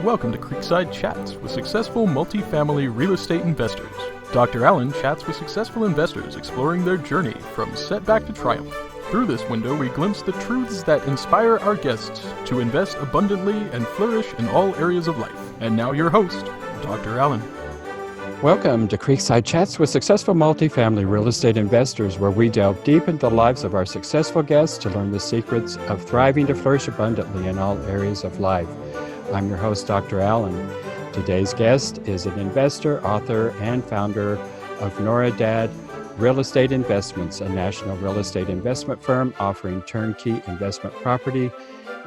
Welcome to Creekside Chats with successful multifamily real estate investors. Dr. Allen chats with successful investors exploring their journey from setback to triumph. Through this window, we glimpse the truths that inspire our guests to invest abundantly and flourish in all areas of life. And now your host, Dr. Allen. Welcome to Creekside Chats with successful multifamily real estate investors, where we delve deep into the lives of our successful guests to learn the secrets of thriving to flourish abundantly in all areas of life. I'm your host, Dr. Allen. Today's guest is an investor, author, and founder of Norada Real Estate Investments, a national real estate investment firm offering turnkey investment property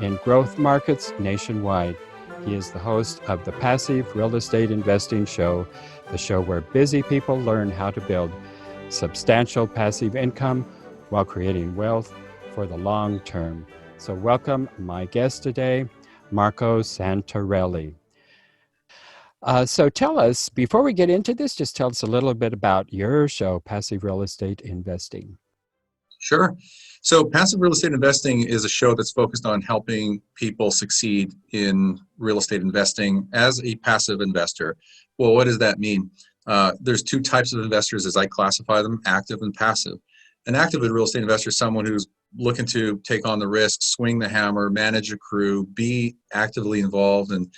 in growth markets nationwide. He is the host of the Passive Real Estate Investing Show, the show where busy people learn how to build substantial passive income while creating wealth for the long term. So welcome my guest today, Marco Santarelli. So tell us, before we get into this, just tell us a little bit about your show, Passive Real Estate Investing. Sure. So Passive Real Estate Investing is a show that's focused on helping people succeed in real estate investing as a passive investor. Well, what does that mean? There's two types of investors as I classify them, active and passive. An active real estate investor is someone who's looking to take on the risk, swing the hammer, manage a crew, be actively involved. And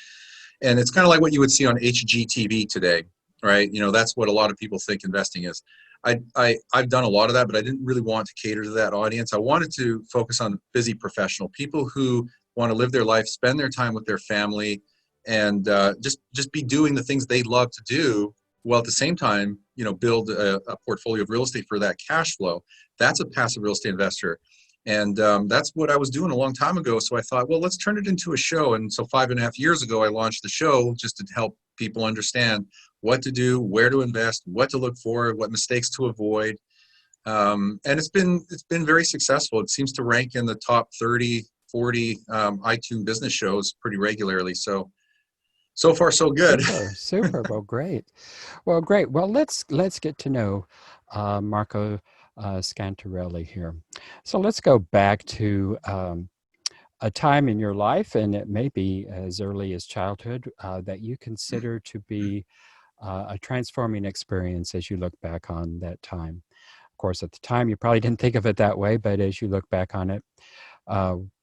it's kind of like what you would see on HGTV today, right? You know, that's what a lot of people think investing is. I've done a lot of that, but I didn't really want to cater to that audience. I wanted to focus on busy professional people who want to live their life, spend their time with their family, and just be doing the things they love to do, while at the same time, you know, build a portfolio of real estate for that cash flow. That's a passive real estate investor. And that's what I was doing a long time ago. So I thought, well, let's turn it into a show. And so 5.5 years ago, I launched the show just to help people understand what to do, where to invest, what to look for, what mistakes to avoid. And it's been very successful. It seems to rank in the top 30, 40 iTunes business shows pretty regularly. So far, so good. Super. Well, great. Well, let's get to know Marco Santarelli here. So let's go back to a time in your life, and it may be as early as childhood, that you consider to be a transforming experience as you look back on that time. Of course, at the time, you probably didn't think of it that way, but as you look back on it,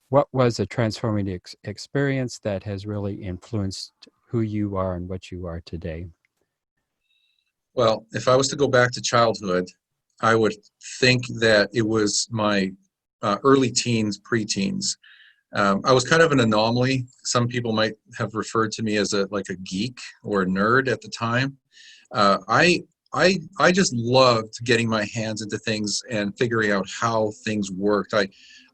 what was a transforming experience that has really influenced who you are and what you are today? Well, if I was to go back to childhood, I would think that it was my early teens, preteens. I was kind of an anomaly. Some people might have referred to me as a geek or a nerd at the time. I just loved getting my hands into things and figuring out how things worked.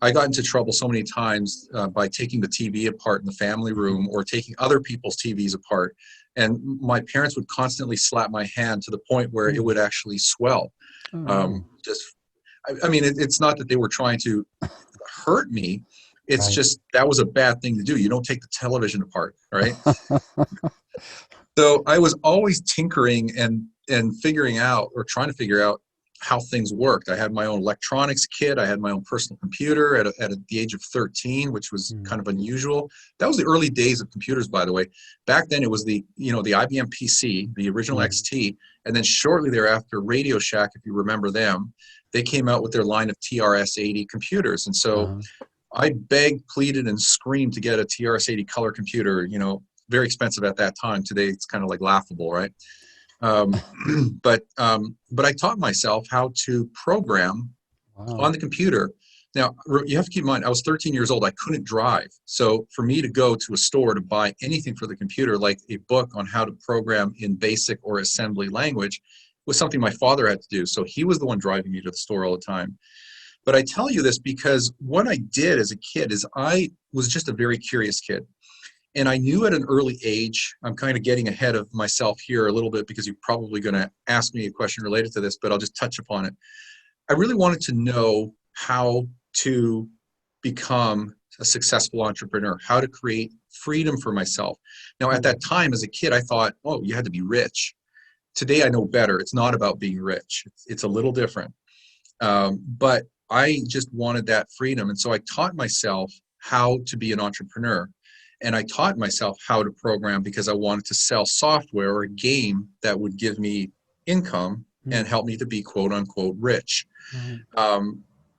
I got into trouble so many times by taking the TV apart in the family room or taking other people's TVs apart. And my parents would constantly slap my hand to the point where it would actually swell. It's not that they were trying to hurt me. It's right. Just that was a bad thing to do. You don't take the television apart, right? So I was always tinkering and figuring out, or trying to figure out, how things worked. I had my own electronics kit. I had my own personal computer at the age of 13, which was kind of unusual. That was the early days of computers, by the way. Back then it was the IBM PC, the original XT, and then shortly thereafter, Radio Shack, if you remember them, they came out with their line of TRS-80 computers. And so I begged, pleaded, and screamed to get a TRS-80 color computer, very expensive at that time. Today it's kind of like laughable, right? But I taught myself how to program on the computer. Now, you have to keep in mind, I was 13 years old. I couldn't drive. So for me to go to a store to buy anything for the computer, like a book on how to program in BASIC or assembly language, was something my father had to do. So he was the one driving me to the store all the time. But I tell you this because what I did as a kid is I was just a very curious kid. And I knew at an early age, I'm kind of getting ahead of myself here a little bit because you're probably going to ask me a question related to this, but I'll just touch upon it. I really wanted to know how to become a successful entrepreneur, how to create freedom for myself. Now, at that time as a kid, I thought, oh, you had to be rich. Today, I know better. It's not about being rich. It's a little different. But I just wanted that freedom. And so I taught myself how to be an entrepreneur. And I taught myself how to program because I wanted to sell software or a game that would give me income and help me to be quote unquote rich.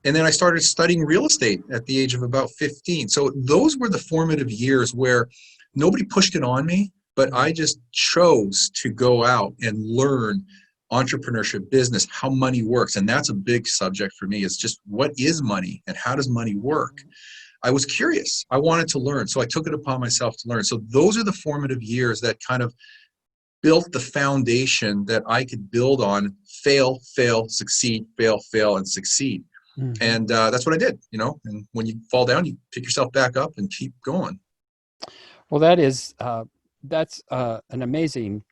And then I started studying real estate at the age of about 15. So those were the formative years where nobody pushed it on me, but I just chose to go out and learn entrepreneurship, business, how money works. And that's a big subject for me, is just what is money and how does money work? I was curious. I wanted to learn. So I took it upon myself to learn. So those are the formative years that kind of built the foundation that I could build on: fail, fail, succeed, fail, and succeed. And that's what I did, and when you fall down, you pick yourself back up and keep going. Well, that's an amazing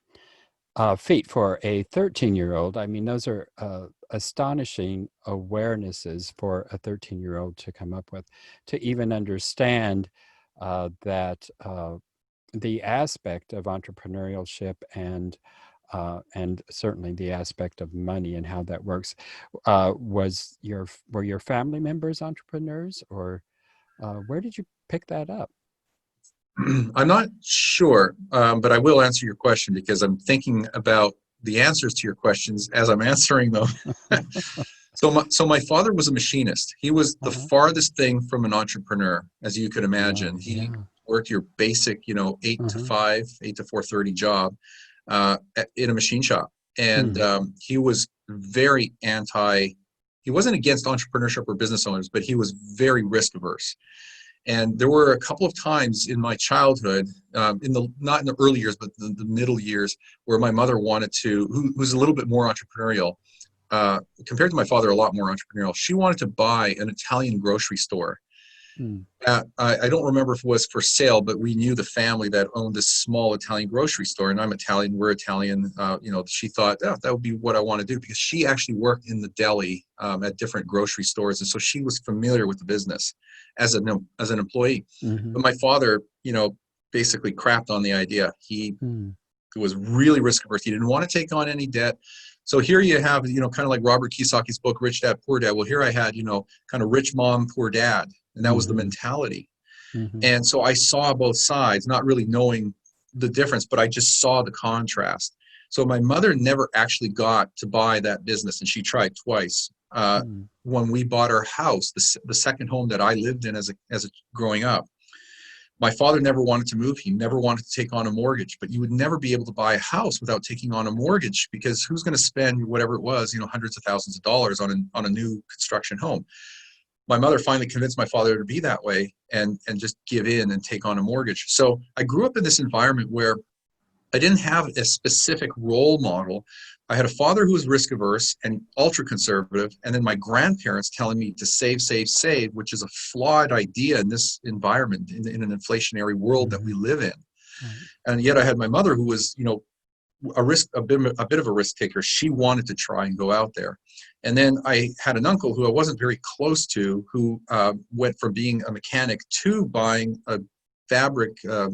feat for a 13-year-old. I mean, those are astonishing awarenesses for a 13-year-old to come up with, to even understand that the aspect of entrepreneurship and certainly the aspect of money and how that works. Were your family members entrepreneurs, or where did you pick that up? I'm not sure, but I will answer your question because I'm thinking about the answers to your questions as I'm answering them. So my father was a machinist. He was the farthest thing from an entrepreneur, as you could imagine. He worked your basic, 8 to 5, 8 to 4:30 job in a machine shop. And he was very he wasn't against entrepreneurship or business owners, but he was very risk averse. And there were a couple of times in my childhood, not in the early years, but the middle years, where my mother wanted to, who was a little bit more entrepreneurial, compared to my father, a lot more entrepreneurial. She wanted to buy an Italian grocery store. I don't remember if it was for sale, but we knew the family that owned this small Italian grocery store, and I'm Italian, we're Italian. She thought, that would be what I want to do, because she actually worked in the deli at different grocery stores, and so she was familiar with the business as an employee. But my father, basically crapped on the idea. He was really risk averse. He didn't want to take on any debt. So here you have, kind of like Robert Kiyosaki's book, Rich Dad, Poor Dad. Well, here I had, kind of rich mom, poor dad. And that was the mentality. And so I saw both sides, not really knowing the difference, but I just saw the contrast. So my mother never actually got to buy that business, and she tried twice. When we bought our house, the second home that I lived in as a growing up, my father never wanted to move. He never wanted to take on a mortgage, but you would never be able to buy a house without taking on a mortgage, because who's going to spend whatever it was, hundreds of thousands of dollars on a new construction home? My mother finally convinced my father to be that way and just give in and take on a mortgage. So I grew up in this environment where I didn't have a specific role model. I had a father who was risk averse and ultra conservative, and then my grandparents telling me to save, save, save, which is a flawed idea in this environment, in an inflationary world that we live in. And yet I had my mother who was, a bit of a risk taker. She wanted to try and go out there. And then I had an uncle who I wasn't very close to, who went from being a mechanic to buying a fabric, what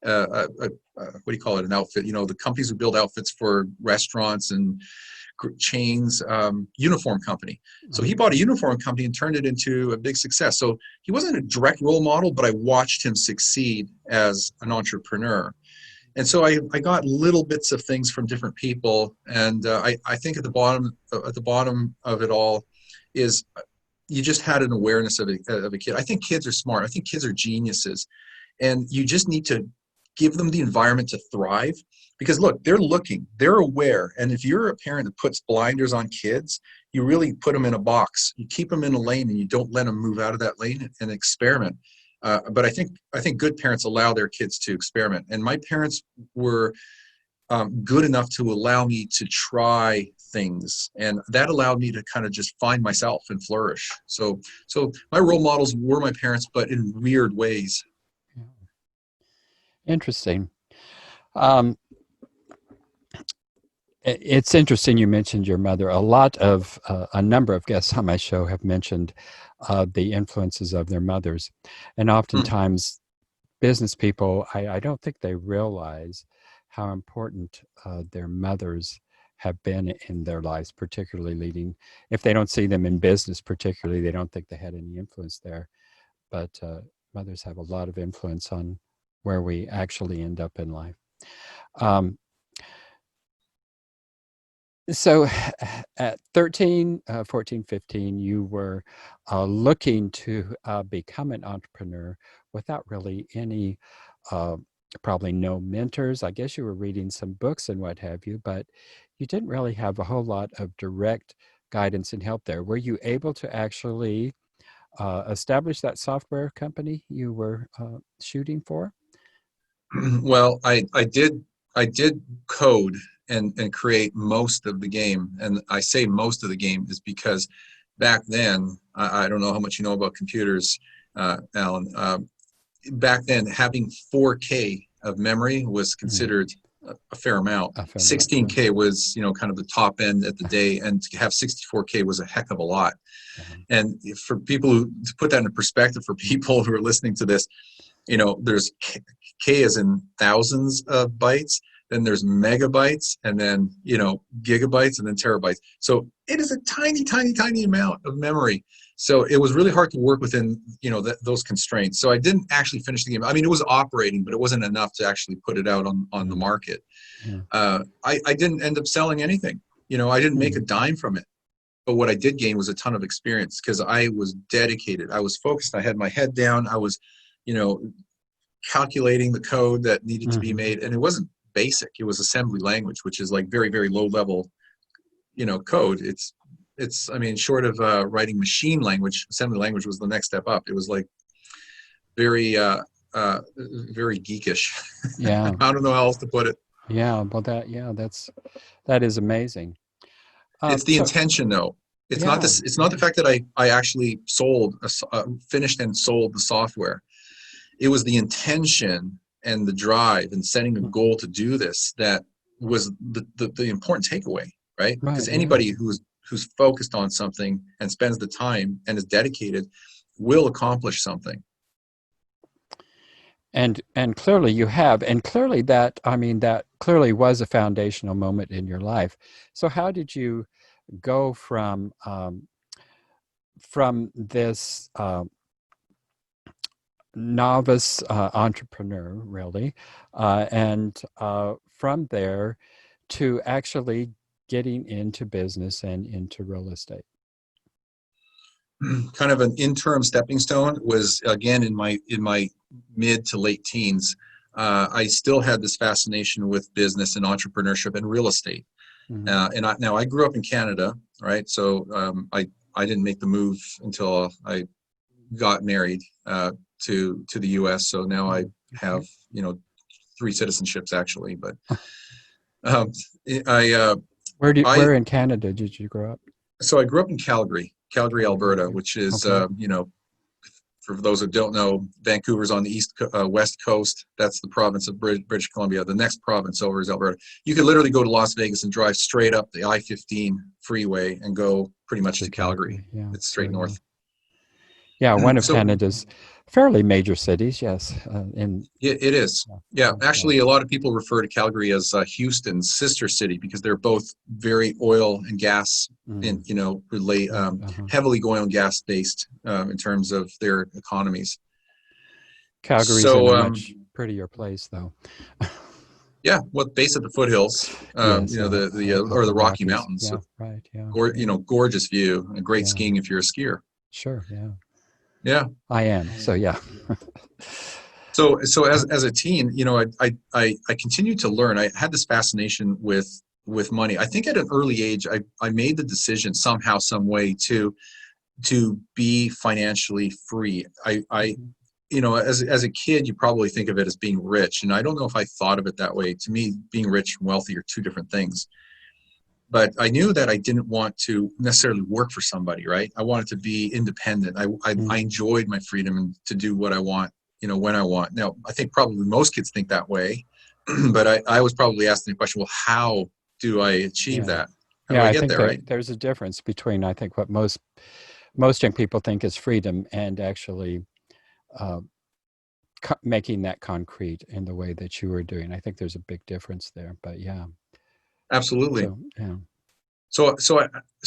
do you call it, an outfit, the companies who build outfits for restaurants and chains, uniform company. So he bought a uniform company and turned it into a big success. So he wasn't a direct role model, but I watched him succeed as an entrepreneur. And so I got little bits of things from different people. And I think at the bottom of it all is you just had an awareness of a kid. I think kids are smart. I think kids are geniuses. And you just need to give them the environment to thrive. Because look, they're aware. And if you're a parent that puts blinders on kids, you really put them in a box. You keep them in a lane and you don't let them move out of that lane and experiment. But I think good parents allow their kids to experiment. And my parents were good enough to allow me to try things. And that allowed me to kind of just find myself and flourish. So my role models were my parents, but in weird ways. Interesting. It's interesting you mentioned your mother. A number of guests on my show have mentioned the influences of their mothers. And oftentimes business people, I don't think they realize how important their mothers have been in their lives, particularly leading. If they don't see them in business particularly, they don't think they had any influence there. But Mothers have a lot of influence on where we actually end up in life. So at 13, 14, 15, you were looking to become an entrepreneur without really any, probably no mentors. I guess you were reading some books and what have you, but you didn't really have a whole lot of direct guidance and help there. Were you able to actually establish that software company you were shooting for? Well, I did code and create most of the game. And I say most of the game is because back then, I don't know how much you know about computers, Alan. Back then, having 4K of memory was considered a fair amount. 16K was, kind of the top end at the day, and to have 64K was a heck of a lot. And for people to put that into perspective, for people who are listening to this, there's K as in thousands of bytes, then there's megabytes, and then, gigabytes, and then terabytes. So it is a tiny, tiny, tiny amount of memory. So it was really hard to work within, those constraints. So I didn't actually finish the game. I mean, it was operating, but it wasn't enough to actually put it out on the market. I didn't end up selling anything. I didn't make a dime from it. But what I did gain was a ton of experience because I was dedicated. I was focused. I had my head down. I was, calculating the code that needed to be made. And it wasn't basic. It was assembly language, which is like very, very low level, code. It's, I mean, short of writing machine language, assembly language was the next step up. It was like very, very geekish. Yeah. I don't know how else to put it. Yeah. Well, that is amazing. It's the intention though. It's not this. It's not the fact that I actually finished and sold the software. It was the intention and the drive and setting a goal to do this that was the important takeaway, right? Because anybody who's focused on something and spends the time and is dedicated will accomplish something. And clearly you have, and clearly that clearly was a foundational moment in your life. So how did you go from this novice entrepreneur, really, and from there to actually getting into business and into real estate? Kind of an interim stepping stone was, again, in my mid to late teens. I still had this fascination with business and entrepreneurship and real estate. And I grew up in Canada, right? So I didn't make the move until I got married to the U.S. So now I have 3 citizenships actually. But where in Canada did you grow up? So I grew up in Calgary, Alberta, which is for those who don't know, Vancouver's on the west coast. That's the province of British Columbia. The next province over is Alberta. You could literally go to Las Vegas and drive straight up the I-15 freeway and go pretty much to Calgary. It's straight north. Yeah, one of Canada's fairly major cities, yes. It is. Yeah, actually, a lot of people refer to Calgary as Houston's sister city because they're both very oil and gas, heavily oil and gas based in terms of their economies. Calgary's in a much prettier place, though. Yeah, base of the foothills, or the Rocky Mountains. Gorgeous view, a great skiing if you're a skier. Sure, yeah. Yeah, I am. So yeah. So as a teen, I continued to learn. I had this fascination with money. I think at an early age, I made the decision somehow, some way to be financially free. As a kid, you probably think of it as being rich, and I don't know if I thought of it that way. To me, being rich and wealthy are two different things. But I knew that I didn't want to necessarily work for somebody, right? I wanted to be independent. I enjoyed my freedom and to do what I want, when I want. Now, I think probably most kids think that way, but I was probably asking the question, well, how do I achieve that? How do I get there, right? There's a difference between, I think, what most young people think is freedom and actually making that concrete in the way that you were doing. I think there's a big difference there, but yeah. Absolutely. So, yeah. So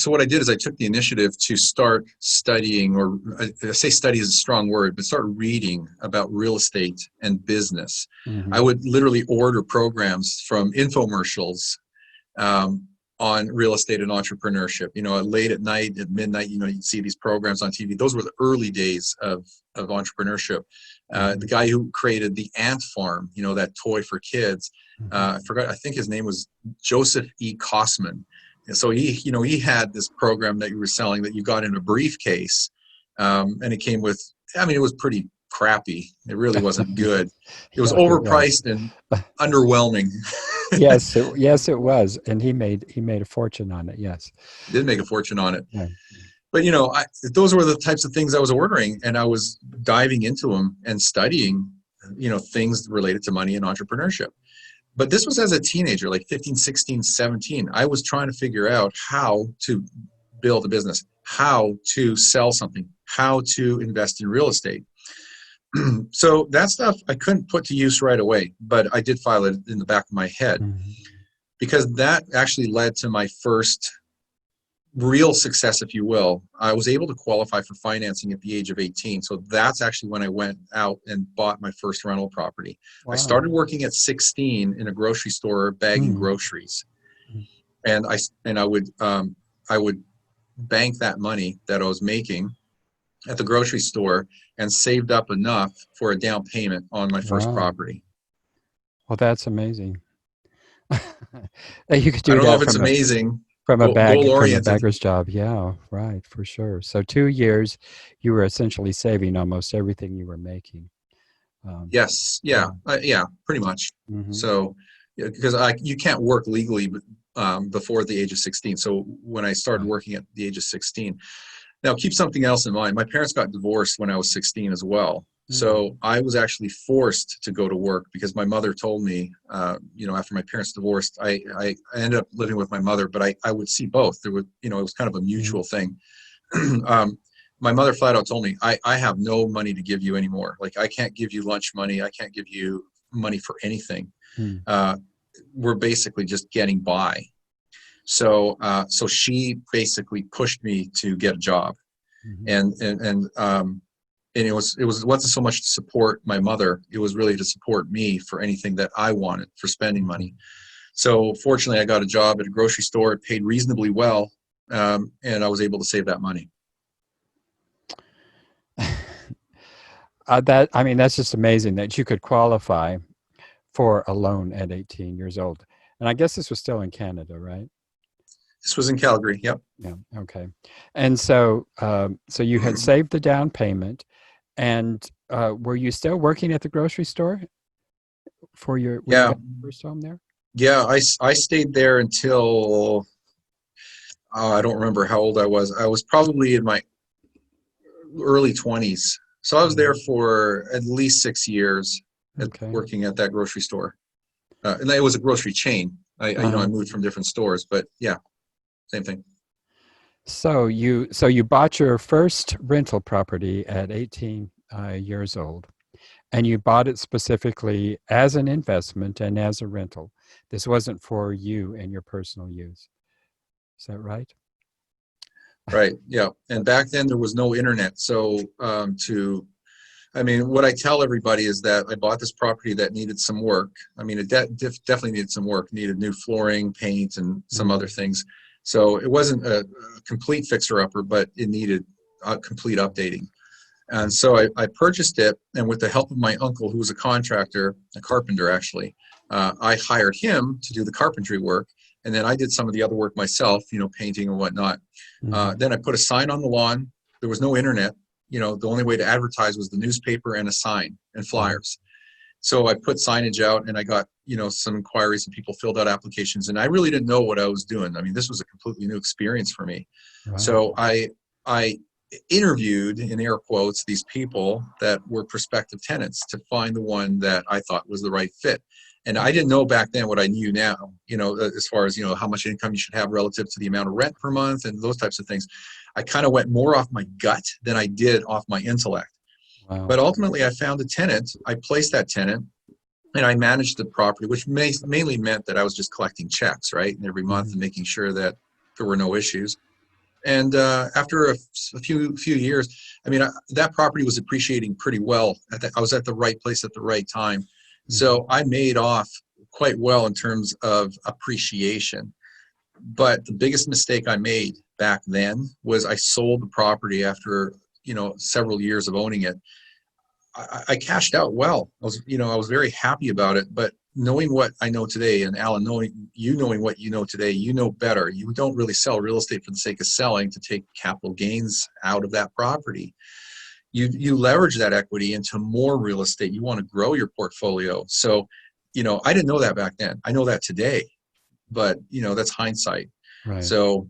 what I did is I took the initiative to start studying, or I say study is a strong word, but start reading about real estate and business. Mm-hmm. I would literally order programs from infomercials on real estate and entrepreneurship. Late at night, at midnight, you'd see these programs on TV. Those were the early days of entrepreneurship. The guy who created the Ant Farm, that toy for kids, I forgot, I think his name was Joseph E. Kosman. And so he had this program that you were selling that you got in a briefcase, and it came with, it was pretty crappy. It really wasn't good. It was overpriced and underwhelming. Yes, it was, and he made a fortune on it. Yes, he did make a fortune on it. Yeah. But those were the types of things I was ordering, and I was diving into them and studying, things related to money and entrepreneurship. But this was as a teenager, like 15, 16, 17. I was trying to figure out how to build a business, how to sell something, how to invest in real estate. So that stuff I couldn't put to use right away, but I did file it in the back of my head, because that actually led to my first real success, if you will. I was able to qualify for financing at the age of 18. So that's actually when I went out and bought my first rental property. Wow. I started working at 16 in a grocery store bagging groceries. And I would bank that money that I was making at the grocery store and saved up enough for a down payment on my first property. Well, that's amazing. You could do I don't that know if it's amazing. From a bagger's job. Yeah, right, for sure. So 2 years, you were essentially saving almost everything you were making. Yes. Yeah. Pretty much. So, because you can't work legally before the age of 16. So when I started working at the age of 16, now keep something else in mind. My parents got divorced when I was 16 as well. So I was actually forced to go to work because my mother told me, after my parents divorced, I ended up living with my mother, but I would see both. There would, it was kind of a mutual thing. My mother flat out told me, I have no money to give you anymore. Like, I can't give you lunch money. I can't give you money for anything. We're basically just getting by. So she basically pushed me to get a job, and it wasn't so much to support my mother. It was really to support me for anything that I wanted for spending money. So fortunately, I got a job at a grocery store. It paid reasonably well, and I was able to save that money. That's just amazing that you could qualify for a loan at 18 years old. And I guess this was still in Canada, right? This was in Calgary. Yep. Yeah. Okay. And so you had saved the down payment. And were you still working at the grocery store for your first home there? Yeah, I stayed there until I don't remember how old I was. I was probably in my early 20s. So I was there for at least 6 years working at that grocery store. And it was a grocery chain. I moved from different stores, but yeah, same thing. So you bought your first rental property at 18 years old, and you bought it specifically as an investment and as a rental. This wasn't for you and your personal use. Is that right? Right. Yeah. And back then there was no internet. So what I tell everybody is that I bought this property that needed some work. It definitely needed some work, needed new flooring, paint, and some other things. So it wasn't a complete fixer-upper, but it needed a complete updating. And so I purchased it, and with the help of my uncle, who was a contractor, a carpenter actually, I hired him to do the carpentry work, and then I did some of the other work myself, painting and whatnot. Then I put a sign on the lawn. There was no internet. The only way to advertise was the newspaper and a sign and flyers. So I put signage out, and I got, some inquiries, and people filled out applications, and I really didn't know what I was doing. This was a completely new experience for me. Wow. So I interviewed, in air quotes, these people that were prospective tenants to find the one that I thought was the right fit. And I didn't know back then what I knew now, as far as, how much income you should have relative to the amount of rent per month and those types of things. I kind of went more off my gut than I did off my intellect. Wow. But ultimately, I found a tenant. I placed that tenant, and I managed the property, which mainly meant that I was just collecting checks, right, and every month, and making sure that there were no issues. And after a few years, I mean, that property was appreciating pretty well. I was at the right place at the right time. So I made off quite well in terms of appreciation. But the biggest mistake I made back then was I sold the property after, several years of owning it. I cashed out well. I was very happy about it. But knowing what I know today, and Alan, knowing what you know today, you know better. You don't really sell real estate for the sake of selling to take capital gains out of that property. You leverage that equity into more real estate. You want to grow your portfolio. So, I didn't know that back then. I know that today, but that's hindsight. Right. So,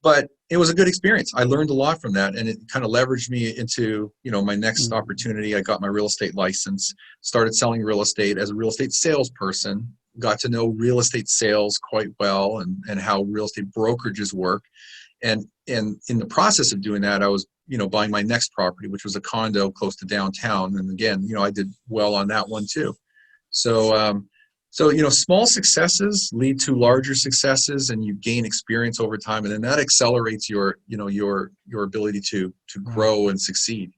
but it was a good experience. I learned a lot from that, and it kind of leveraged me into, my next opportunity. I got my real estate license, started selling real estate as a real estate salesperson, got to know real estate sales quite well and how real estate brokerages work. And in the process of doing that, I was, buying my next property, which was a condo close to downtown. And again, I did well on that one too. So, small successes lead to larger successes, and you gain experience over time, and then that accelerates your ability to grow and succeed.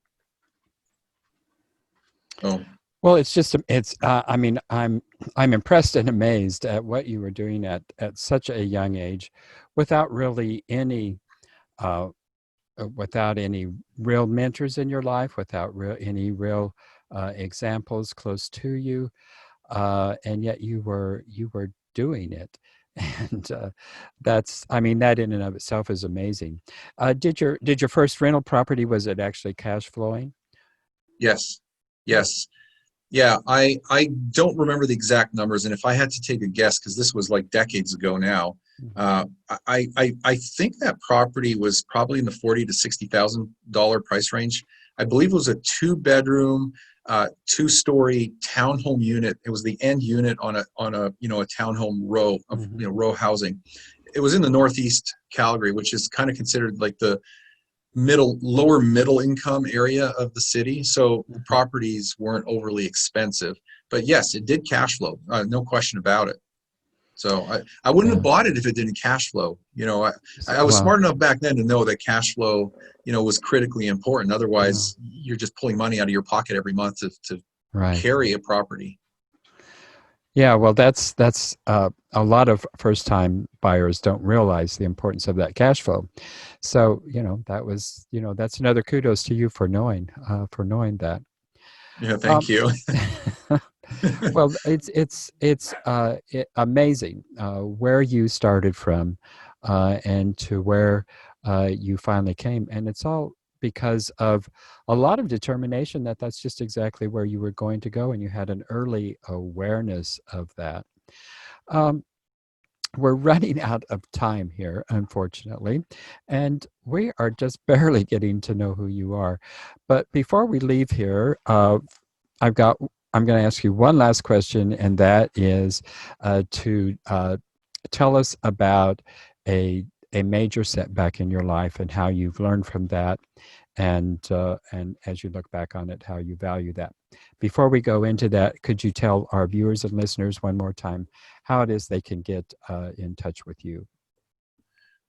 Oh. Well, I mean, I'm impressed and amazed at what you were doing at such a young age, without really any, without any real mentors in your life, without any real examples close to you. And yet you were doing it, and that in and of itself is amazing. Did your first rental property, was it actually cash flowing? Yes. Yeah, I don't remember the exact numbers, and if I had to take a guess, because this was like decades ago now, I think that property was probably in the $40,000 to $60,000 price range. I believe it was a 2-bedroom, 2-story townhome unit. It was the end unit on a townhome row of row housing. It was in the Northeast Calgary, which is kind of considered like the lower middle income area of the city. So the properties weren't overly expensive, but yes, it did cash flow. No question about it. So I wouldn't have bought it if it didn't cash flow. I was smart enough back then to know that cash flow, was critically important. Otherwise, you're just pulling money out of your pocket every month to carry a property. Yeah, well, that's a lot of first-time buyers don't realize the importance of that cash flow. So, that's another kudos to you for knowing that. Yeah, thank you. Well, it's amazing where you started from and to where you finally came, and it's all because of a lot of determination that's just exactly where you were going to go, and you had an early awareness of that. We're running out of time here, unfortunately, and we are just barely getting to know who you are. But before we leave here, I'm going to ask you one last question, and that is to tell us about a major setback in your life and how you've learned from that, and as you look back on it, how you value that. Before we go into that, could you tell our viewers and listeners one more time how it is they can get in touch with you?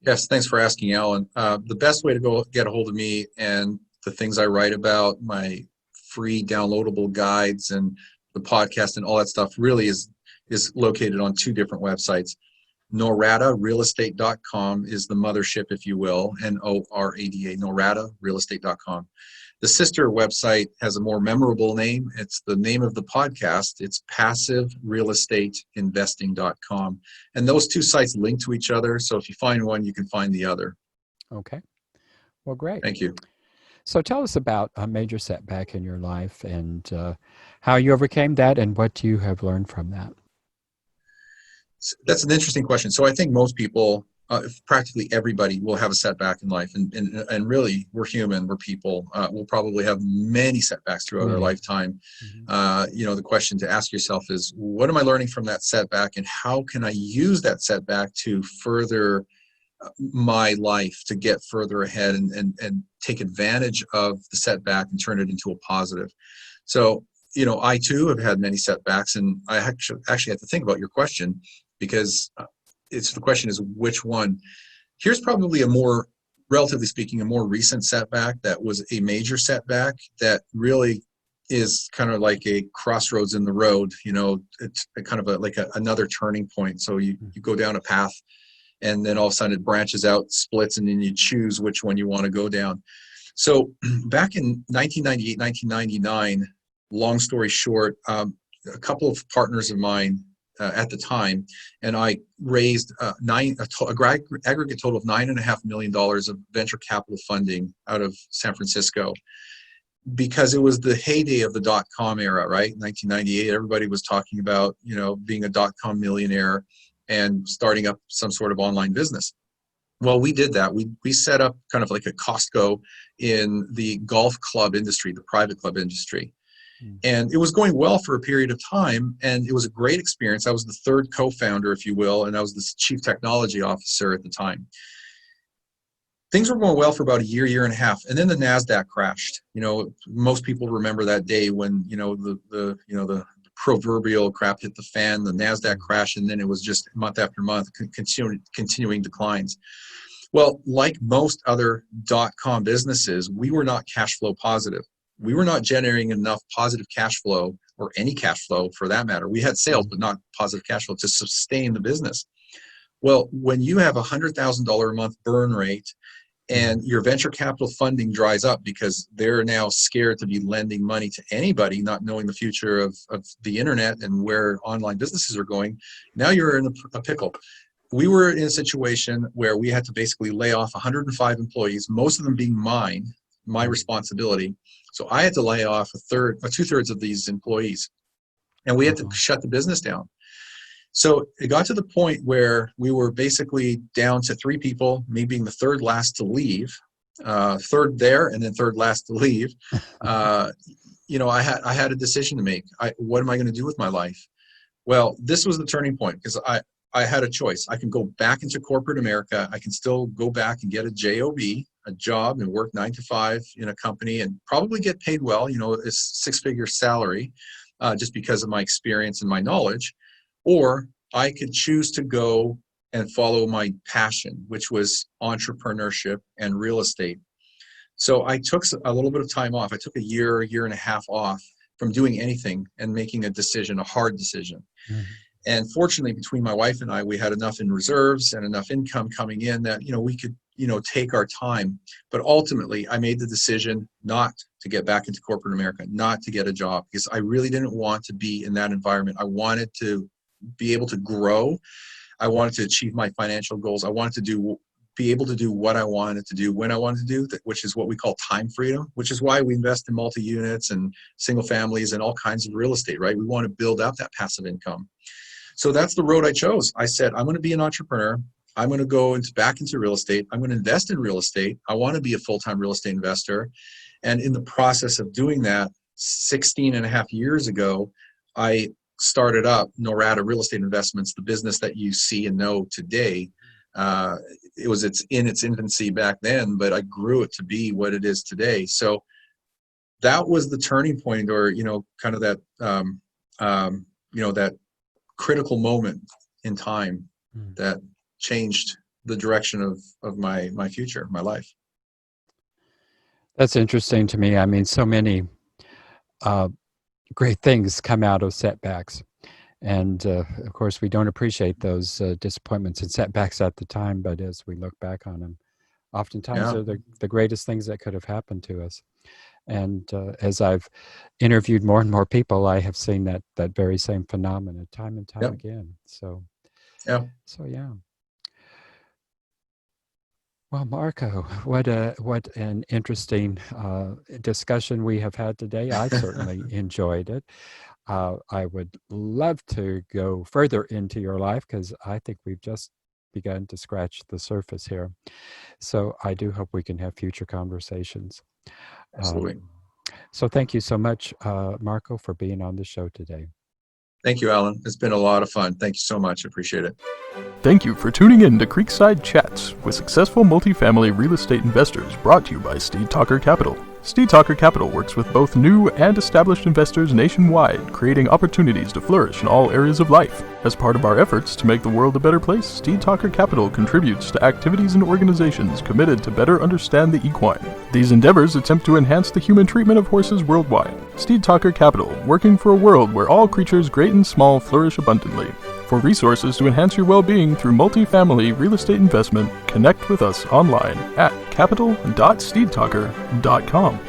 Yes, thanks for asking, Alan. The best way to go get a hold of me and the things I write about, my free downloadable guides and the podcast and all that stuff really is located on 2 different websites. NoradaRealEstate.com is the mothership, if you will, NORADA, NoradaRealEstate.com. The sister website has a more memorable name. It's the name of the podcast. It's PassiveRealEstateInvesting.com. And those 2 sites link to each other. So if you find one, you can find the other. Okay. Well, great. Thank you. So tell us about a major setback in your life and how you overcame that and what you have learned from that. That's an interesting question. So I think most people, practically everybody, will have a setback in life. And really, we're human, we're people. We'll probably have many setbacks throughout our lifetime. The question to ask yourself is, what am I learning from that setback, and how can I use that setback to further my life, to get further ahead and take advantage of the setback and turn it into a positive? So, I too have had many setbacks, and I actually had to think about your question, because it's the question is which one. Here's probably relatively speaking, a more recent setback that was a major setback that really is kind of like a crossroads in the road. It's kind of another turning point. So you go down a path, and then all of a sudden it branches out, splits, and then you choose which one you want to go down. So back in 1998, 1999, long story short, a couple of partners of mine at the time, and I raised aggregate total of $9.5 million of venture capital funding out of San Francisco, because it was the heyday of the dot-com era, right? 1998, everybody was talking about, being a dot-com millionaire and starting up some sort of online business. Well, we did that. We set up kind of like a Costco in the golf club industry, the private club industry. And it was going well for a period of time, and it was a great experience. I was the third co-founder, if you will, and I was the chief technology officer at the time. Things were going well for about a year and a half, and then the NASDAQ crashed. Most people remember that day when the proverbial crap hit the fan. The NASDAQ crashed, and then it was just month after month continuing declines. Well, like most other dot-com businesses, we were not cash flow positive. We were not generating enough positive cash flow, or any cash flow for that matter. We had sales, but not positive cash flow to sustain the business. Well, when you have $100,000 a month burn rate and your venture capital funding dries up because they're now scared to be lending money to anybody, not knowing the future of the internet and where online businesses are going, now you're in a pickle. We were in a situation where we had to basically lay off 105 employees, most of them being my responsibility. So I had to lay off two-thirds of these employees, and we had to shut the business down. So it got to the point where we were basically down to 3 people, me being the third last to leave, third there and then third last to leave. I had a decision to make. What am I going to do with my life? Well, this was the turning point, because I had a choice. I can go back into corporate America. I can still go back and get a job, and work 9 to 5 in a company and probably get paid well, a 6-figure salary, just because of my experience and my knowledge. Or I could choose to go and follow my passion, which was entrepreneurship and real estate. So I took a little bit of time off. I took a year and a half off from doing anything and making a decision, a hard decision. Mm-hmm. And fortunately, between my wife and I, we had enough in reserves and enough income coming in that, we could, take our time. But ultimately, I made the decision not to get back into corporate America, not to get a job, because I really didn't want to be in that environment. I wanted to be able to grow. I wanted to achieve my financial goals. I wanted to be able to do what I wanted to do when I wanted to do, which is what we call time freedom, which is why we invest in multi-units and single families and all kinds of real estate, right? We want to build out that passive income. So that's the road I chose. I said, I'm going to be an entrepreneur. I'm going to go back into real estate. I'm going to invest in real estate. I want to be a full-time real estate investor. And in the process of doing that, 16 and a half years ago, I started up Norada Real Estate Investments, the business that you see and know today. It's in its infancy back then, but I grew it to be what it is today. So that was the turning point, or kind of that that critical moment in time that changed the direction of my future, my life. That's interesting to me. I mean, so many great things come out of setbacks. And of course, we don't appreciate those disappointments and setbacks at the time, but as we look back on them, oftentimes they're the greatest things that could have happened to us. And as I've interviewed more and more people, I have seen that very same phenomenon time and time again. So yeah. Well, Marco, what an interesting discussion we have had today. I certainly enjoyed it. I would love to go further into your life, because I think we've just begun to scratch the surface here. So I do hope we can have future conversations. Absolutely. So thank you so much, Marco, for being on the show today. Thank you, Alan. It's been a lot of fun. Thank you so much. Appreciate it. Thank you for tuning in to Creekside Chats with successful multifamily real estate investors, brought to you by Steed Talker Capital. Steed Talker Capital works with both new and established investors nationwide, creating opportunities to flourish in all areas of life. As part of our efforts to make the world a better place, Steed Talker Capital contributes to activities and organizations committed to better understand the equine. These endeavors attempt to enhance the human treatment of horses worldwide. Steed Talker Capital, working for a world where all creatures great and small flourish abundantly. For resources to enhance your well-being through multifamily real estate investment, connect with us online at capital.steedtalker.com.